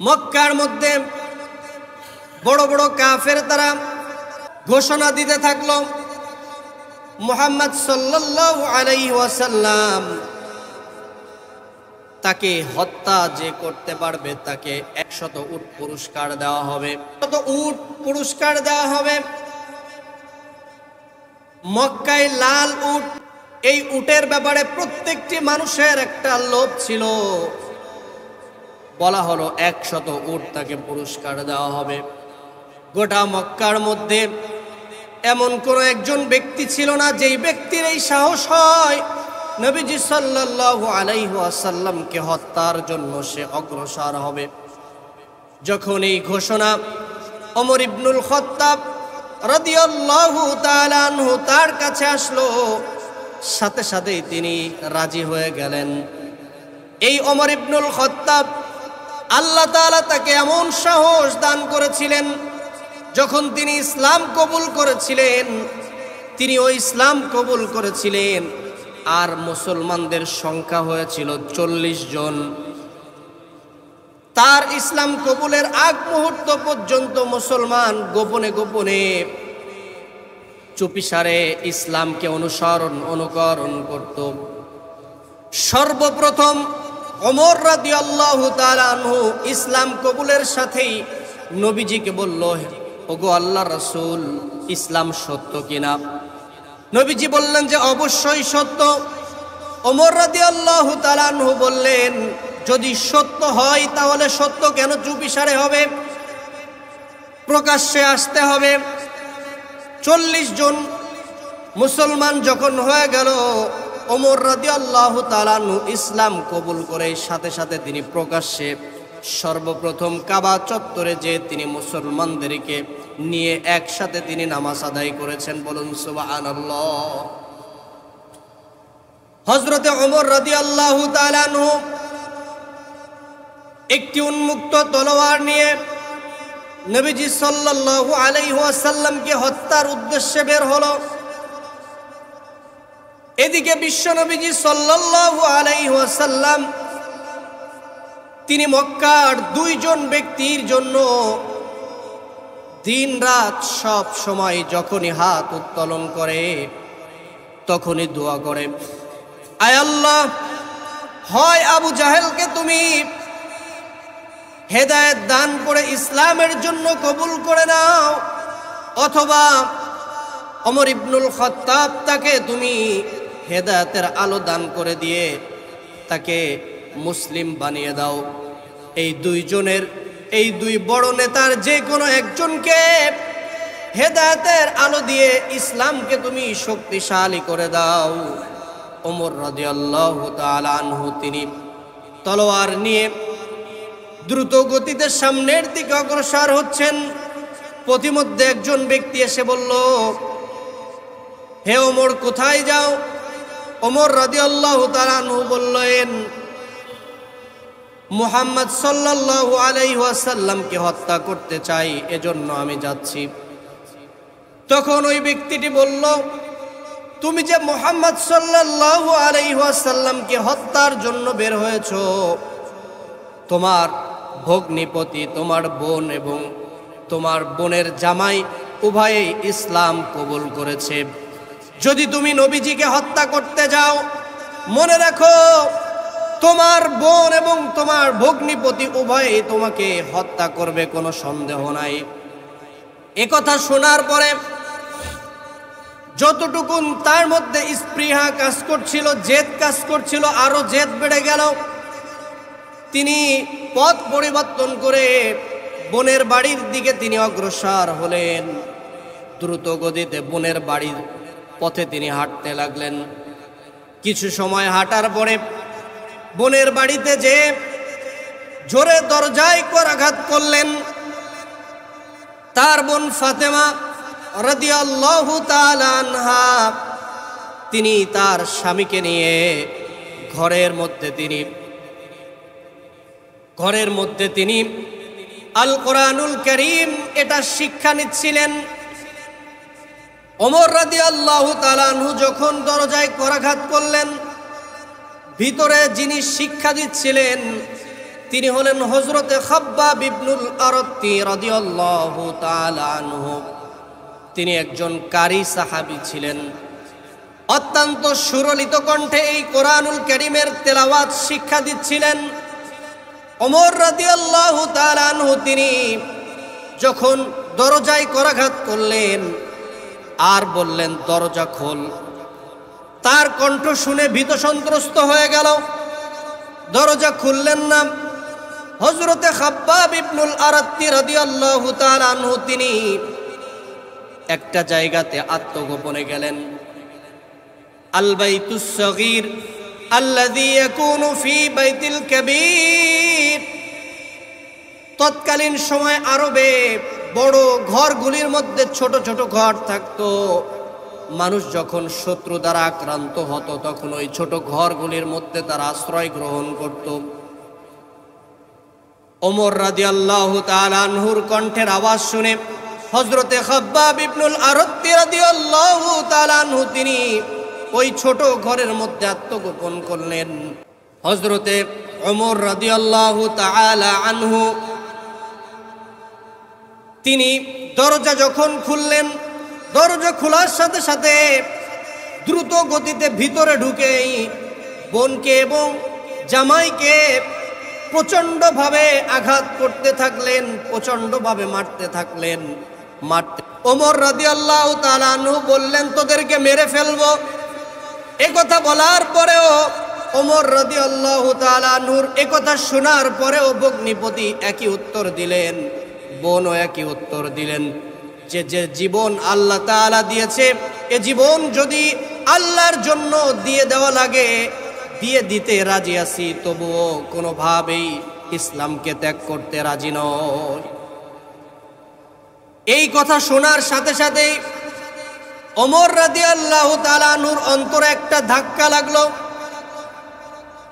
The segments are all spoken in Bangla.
মক্কার মধ্যে বড় বড় কাফের তারা ঘোষণা দিতে থাকলো, মুহাম্মদ সাল্লাল্লাহু আলাইহি ওয়াসাল্লাম তাকে হত্যা যে করতে পারবে তাকে 100 উট পুরস্কার দেওয়া হবে, 100 উট পুরস্কার দেওয়া হবে। মক্কায় লাল উট, এই উটের ব্যাপারে প্রত্যেকটি মানুষের একটা লোভ ছিল। বলা হলো 100 উট তাকে পুরস্কার দেওয়া হবে। গোটা মক্কার মধ্যে এমন কোন একজন ব্যক্তি ছিল না যেই ব্যক্তির এই সাহস হয় নবীজি সাল্লাল্লাহু আলাইহি ওয়াসাল্লামকে হত্যার জন্য সে অগ্রসর হবে। যখন এই ঘোষণা ওমর ইবনুল খাত্তাব রাদিয়াল্লাহু তাআলা আনহু তার কাছে আসলো, সাথে সাথেই তিনি রাজি হয়ে গেলেন। এই ওমর ইবনুল খাত্তাব আল্লাহ তাআলা তাকে এমন সাহস দান করেছিলেন, যখন তিনি ইসলাম কবুল করেছিলেন, তিনি ওই ইসলাম কবুল করেছিলেন আর মুসলমানদের সংখ্যা হয়েছিল 40 জন। তার ইসলাম কবুলের আগ মুহূর্ত পর্যন্ত মুসলমান গোপনে গোপনে চুপিসারে ইসলামকে অনুকরণ করত। সর্বপ্রথম ওমর রাদিয়াল্লাহু তাআলা আনহু ইসলাম কবুলের সাথেই নবীজিকে বলল, ওগো আল্লাহর রাসূল, ইসলাম সত্য কিনা? নবীজি বললেন যে অবশ্যই সত্য। ওমর রাদিয়াল্লাহু তাআলা আনহু বললেন, যদি সত্য হয় তাহলে সত্য কেন চুপিসারে হবে? প্রকাশ্যে আসতে হবে। 40 জন মুসলমান যখন হয়ে গেল, ওমর রাদিয়াল্লাহু তাআলা আনহু ইসলাম কবুল করে সাথে সাথে তিনি প্রকাশ্যে সর্বপ্রথম কাবা চত্বরে যে তিনি মুসলমানদেরকে নিয়ে একসাথে তিনি নামাজ আদায় করেছেন। বলুন সুবহানাল্লাহ। হযরতে ওমর রাদিয়াল্লাহু তাআলা আনহু একটি উন্মুক্ত তলোয়ার নিয়ে নবীজি সাল্লাল্লাহু আলাইহি ওয়াসাল্লামকে হত্যার উদ্দেশ্যে বের হলো। এদিকে বিশ্ব নবীজি সাল্লাল্লাহু আলাইহি ওয়াসাল্লাম তিনি মক্কার 2 জন ব্যক্তির জন্য দিন রাত সব সময় যখনই হাত উত্তোলন করে তখনই দোয়া করে, আয় আল্লাহ, হয় আবু জাহেলকে তুমি হেদায়েত দান করে ইসলামের জন্য কবুল করে নাও, অথবা ওমর ইবনুল খাত্তাব তাকে তুমি হেদায়েতের আলো দান করে দিয়ে তাকে মুসলিম বানিয়ে দাও। এই 2 জনের, এই 2 বড় নেতার যে কোনো একজনকে হেদায়েতের আলো দিয়ে ইসলামকে তুমি শক্তিশালী করে দাও। ওমর রাদিয়াল্লাহু তাআলা আনহু তিনি তলোয়ার নিয়ে দ্রুত গতিতে সামনের দিকে অগ্রসর হচ্ছেন। পথিমধ্যে একজন ব্যক্তি এসে বলল, হে ওমর, কোথায় যাও? ওমর রাদিয়াল্লাহু তাআলা আনহু বললেন, মুহাম্মদ সাল্লাল্লাহু আলাইহি ওয়াসাল্লামকে হত্যা করতে চাই, এজন্য আমি যাচ্ছি। তখন ওই ব্যক্তিটি বলল, তুমি যে মুহাম্মদ সাল্লাল্লাহু আলাইহি ওয়াসাল্লামকে হত্যার জন্য বের হয়েছো, তোমার ভগ্নিপতি, তোমার বোন এবং তোমার বোনের জামাই উভয়েই ইসলাম কবুল করেছে। যদি তুমি নবীজিকে হত্যা করতে যাও, মনে রাখো তোমার বোন এবং তোমার ভগ্নিপতি উভয়েই তোমাকে হত্যা করবে, কোনো সন্দেহ নাই। একথা শোনার পরে যতটুকুন তার মধ্যে স্পৃহা কাজ করছিল, জেদ কাজ করছিল, আরো জেদ বেড়ে গেল। তিনি পথ পরিবর্তন করে বোনের বাড়ির দিকে তিনি অগ্রসর হলেন। দ্রুত গতিতে বোনের বাড়ির পথে তিনি হাঁটতে লাগলেন। কিছু সময় হাঁটার পরে বোনের বাড়িতে যে জোরে দরজায় করাঘাত করলেন। তার বোন ফাতেমা রাদিয়াল্লাহু তাআলা আনহা তিনি তার স্বামীকে নিয়ে ঘরের মধ্যে তিনি আল কোরআনুল কারীম এটা শিক্ষা নিচ্ছিলেন। ওমর রাদিয়াল্লাহু তাআলা আনহু যখন দরজায় করাঘাত করলেন, ভিতরে যিনি শিক্ষা দিচ্ছিলেন তিনি হলেন হযরতে খাব্বাব ইবনুল আরাত্তি রাদিয়াল্লাহু তাআলা আনহু। তিনি একজন কারি সাহাবী ছিলেন। অত্যন্ত সুরলিত কণ্ঠে এই কোরআনুল কারীমের তেলাওয়াত শিক্ষা দিচ্ছিলেন। ওমর রাদিয়াল্লাহু তাআলা আনহু তিনি যখন দরজায় করাঘাত করলেন আর বললেন দরজা খোল, তার কণ্ঠ শুনে ভীত সন্ত্রস্ত হয়ে গেল, দরজা খুললেন না। হযরতে খাব্বাব ইবনুল আরাত্তি রাদিয়াল্লাহু তাআলা আনহু তিনি একটা জায়গাতে আত্মগোপনে গেলেন। আল বাইতুস সগীর আল্লাযী ইয়াকুনু ফি বাইতিল কাবীর। তৎকালীন সময় আরবে বড় ঘরগুলির মধ্যে ছোট ছোট ঘর থাকতো। মানুষ যখন শত্রু দ্বারা আক্রান্ত হতো তখন ওই ছোট ঘরগুলির মধ্যে তারা আশ্রয় গ্রহণ করত। ওমর রাদিয়াল্লাহু তাআলা আনহুর কণ্ঠের আওয়াজ শুনে হযরতে খাব্বাব ইবনুল আরাত্তি রাদিয়াল্লাহু তাআলা আনহু তিনি ওই ছোট ঘরের মধ্যে আত্মগোপন করলেন। হযরতে ওমর রাদিয়াল্লাহু তাআলা আনহু তিনি দরজা যখন খুললেন, দরজা খোলার সাথে সাথে দ্রুত গতিতে ভিতরে ঢুকেই বোনকে এবং জামাইকে প্রচণ্ডভাবে আঘাত করতে থাকলেন, প্রচণ্ডভাবে মারতে থাকলেন। ওমর রাদিয়াল্লাহু তাআলা আনহু বললেন তোদেরকে মেরে ফেলবো। একথা বলার পরেও ওমর রাদিয়াল্লাহু তাআলা আনহুর একথা শোনার পরেও ভগ্নিপতি একই উত্তর দিলেন, বোনও একই উত্তর দিলেন যে যে জীবন আল্লাহ তাআলা দিয়েছে এ জীবন যদি আল্লাহর জন্য দিয়ে দেওয়া লাগে দিয়ে দিতে রাজি আছি, তবুও কোনোভাবেই ইসলামকে ত্যাগ করতে রাজি নয়। এই কথা শোনার সাথে সাথেই ওমর রাদিয়াল্লাহু তাআলা আনহুর অন্তরে একটা ধাক্কা লাগলো।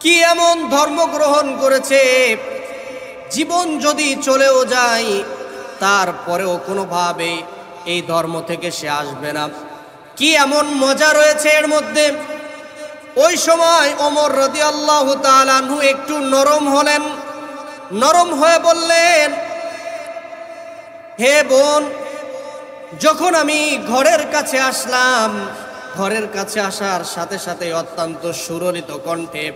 কি এমন ধর্ম গ্রহণ করেছে, জীবন যদি চলেও যায় তারপরেও কোনোভাবে এই ধর্ম থেকে সে আসবে না। কি এমন মজা রয়েছে এর মধ্যে। ওই সময় ওমর রাদিয়াল্লাহু তাআলা আনহু একটু নরম হলেন, নরম হয়ে বললেন হে বোন, যখন আমি ঘরের কাছে আসলাম, ঘরের কাছে আসার সাথে সাথে অত্যন্ত সুরলিত কণ্ঠে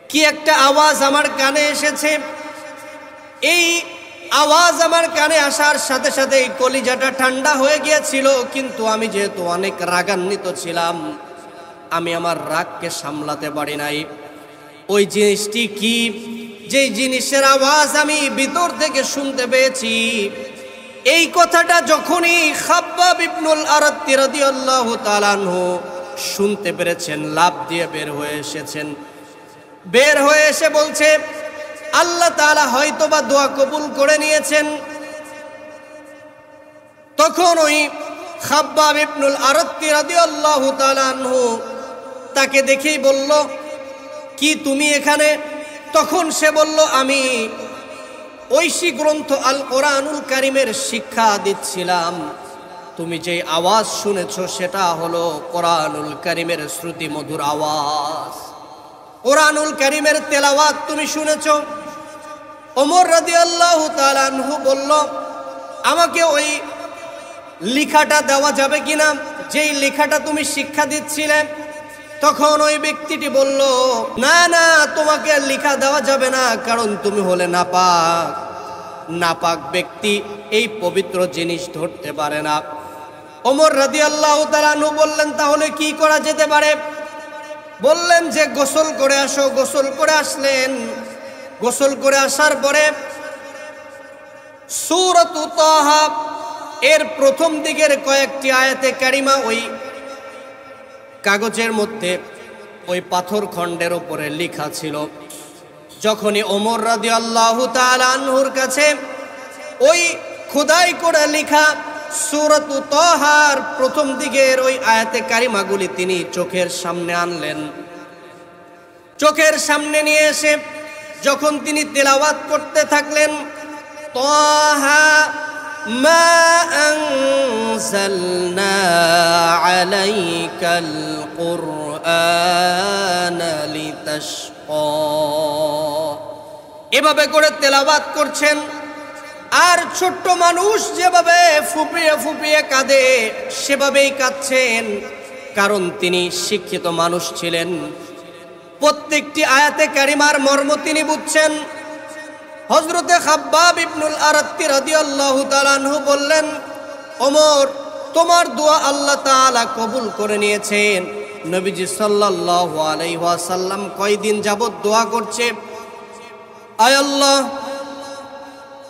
কি একটা আওয়াজ আমার কানে এসেছে। এই আওয়াজ আমার কানে আসার সাথে সাথে কলিজাটা ঠান্ডা হয়ে গিয়েছিল, কিন্তু আমি যেহেতু অনেক রাগান্বিত ছিলাম আমি আমার রাগকে সামলাতে পারি নাই। ওই জিনিসটি কি, যেই জিনিসের আওয়াজ আমি ভিতর থেকে শুনতে পেয়েছি, এই কথাটা যখনই খাব্বাব ইবনুল আরাত্তি রাদিয়াল্লাহু তাআলা আনহু শুনতে পেরেছেন, লাফ দিয়ে বের হয়ে এসেছেন। বের হয়ে এসে বলছে আল্লাহ তাআলা হয়তোবা দোয়া কবুল করে নিয়েছেন। তখন ওই খাব্বাব ইবনুল আরাত্তি রাদিয়াল্লাহু তাআলা আনহু তাকে দেখেই বলল কি তুমি এখানে? তখন সে বলল আমি ঐশী গ্রন্থ আল কোরআনুল কারীমের শিক্ষা দিচ্ছিলাম। তুমি যে আওয়াজ শুনেছো সেটা হলো কোরআনুল কারীমের শ্রুতি মধুর আওয়াজ, কোরআনুল কারীমের তেলাওয়াত তুমি শুনেছো। ওমর রাদিয়াল্লাহু তাআলা আনহু বলল আমাকে ওই লেখাটা দেওয়া যাবে কিনা, যেই লেখাটা তুমি শিক্ষা দিচ্ছিলে। তখন ওই ব্যক্তিটি বলল না না, তোমাকে লেখা দেওয়া যাবে না, কারণ তুমি হলে নাপাক, নাপাক ব্যক্তি এই পবিত্র জিনিস ধরতে পারে না। ওমর রাদিয়াল্লাহু তাআলা আনহু বললেন তাহলে কি করা যেতে পারে? বললেন যে গোসল করে আসো। গোসল করে আসলেন। গোসল করে আসার পরে সূরাত তাহা এর প্রথম দিকের কয়েকটি আয়াতে কারিমা ওই কাগজের মধ্যে ওই পাথর খণ্ডের উপরে লেখা ছিল। যখনই ওমর রাদিয়াল্লাহু তাআলা আনহুর কাছে ওই খোদাই করে লেখা সূরাত তাহার প্রথম দিকের ওই আয়াতে কারিমাগুলি তিনি চোখের সামনে আনলেন। চোখের সামনে নিয়ে এসে যখন তিনি তেলাওয়াত করতে থাকলেন, তাহা মা আনজালনা আলাইকাল কুরআনা লিতাশকা, এভাবে করে তেলাওয়াত করছেন। আর ছোট্ট মানুষ যেভাবে ফুপিয়ে ফুপিয়ে কাঁদে সেভাবেই কাঁদছেন, কারণ তিনি শিক্ষিত মানুষ ছিলেন। প্রত্যেকটি আয়াতে কারিমার মর্ম তিনি বুঝছেন। হযরতে খাব্বাব ইবনুল আরাত্তি রাদিয়াল্লাহু তাআলা আনহু বললেন, ওমর, তোমার দোয়া আল্লাহ তাআলা কবুল করে নিয়েছেন। নবীজি সাল্লাল্লাহু আলাইহি ওয়াসাল্লাম কয়দিন যাবত দোয়া করছে, আয় আল্লাহ,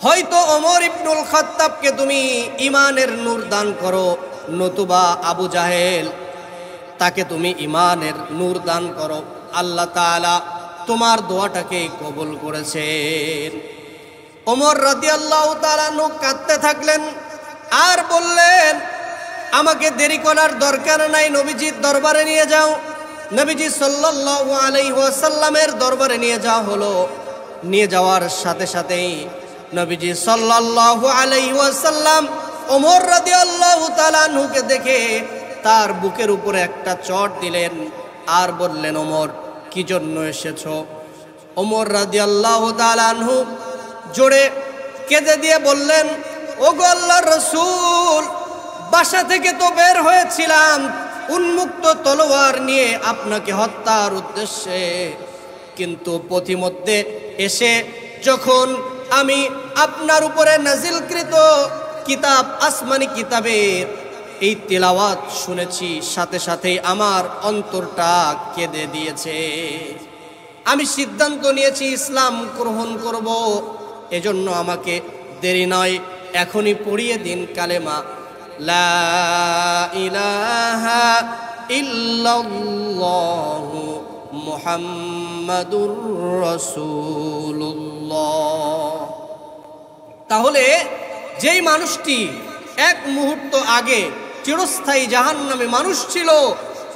হয়তো ওমর ইবনুল খাত্তাবকে তুমি ঈমানের নূর দান করো, নতুবা আবু জাহেল তাকে তুমি ঈমানের নূর দান করো। আল্লাহ তাআলা তোমার দোয়াটাকে কবুল করেছেন। ওমর রাদিয়াল্লাহু তাআলা কাঁদতে থাকলেন আর বললেন, আমাকে দেরি করার দরকার নাই, নবীজির দরবারে নিয়ে যাও। নবীজি সাল্লাল্লাহু আলাইহি ওয়াসাল্লামের দরবারে নিয়ে যাওয়া হলো। নিয়ে যাওয়ার সাথে সাথেই নবীজি সাল্লাল্লাহু আলাইহি ওয়াসাল্লাম ওমর রাদিয়াল্লাহু তাআলা আনহুকে দেখে তার বুকের উপরে একটা চট দিলেন আর বললেন, ওমর, কি জন্য এসেছো? ওমর রাদিয়াল্লাহু তাআলা আনহু জোরে কেঁদে দিয়ে বললেন, ওগো আল্লাহর রাসূল, বাসা থেকে তো বের হয়েছিলাম উন্মুক্ত তলোয়ার নিয়ে আপনাকে হত্যার উদ্দেশ্যে, কিন্তু পথিমধ্যে এসে যখন আমি আপনার উপরে নাজিলকৃত কিতাব, আসমানি কিতাবের এই তেলাওয়াত শুনেছি, সাথে সাথেই আমার অন্তরটা কেঁদে দিয়েছে। আমি সিদ্ধান্ত নিয়েছি ইসলাম গ্রহণ করব। এজন্য আমাকে দেরি নয়, এখনই পড়িয়ে দিন কালেমা লা ইলাহা ইল্লাল্লাহু মুহাম্মাদুর রাসূলুল্লাহ। তাহলে যেই মানুষটি এক মুহূর্ত আগে চিরস্থায়ী জাহান্নামে মানুষ ছিল,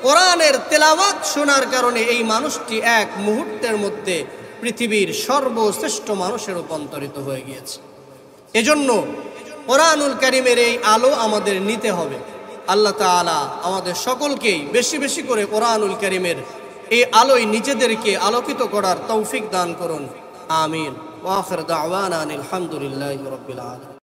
কোরআনের তেলাওয়াত শোনার কারণে এই মানুষটি এক মুহূর্তের মধ্যে পৃথিবীর সর্বশ্রেষ্ঠ মানুষে রূপান্তরিত হয়ে গিয়েছে। এজন্য কোরআনুল কারীমের এই আলো আমাদের নিতে হবে। আল্লাহ তাআলা আমাদের সকলকেই বেশি বেশি করে কোরআনুল কারীমের এই আলোয় নিজেদেরকে আলোকিত করার তৌফিক দান করুন। আমিন। ওয়া আখির দাওয়ানা আলহামদুলিল্লাহি রাব্বিল আলামিন।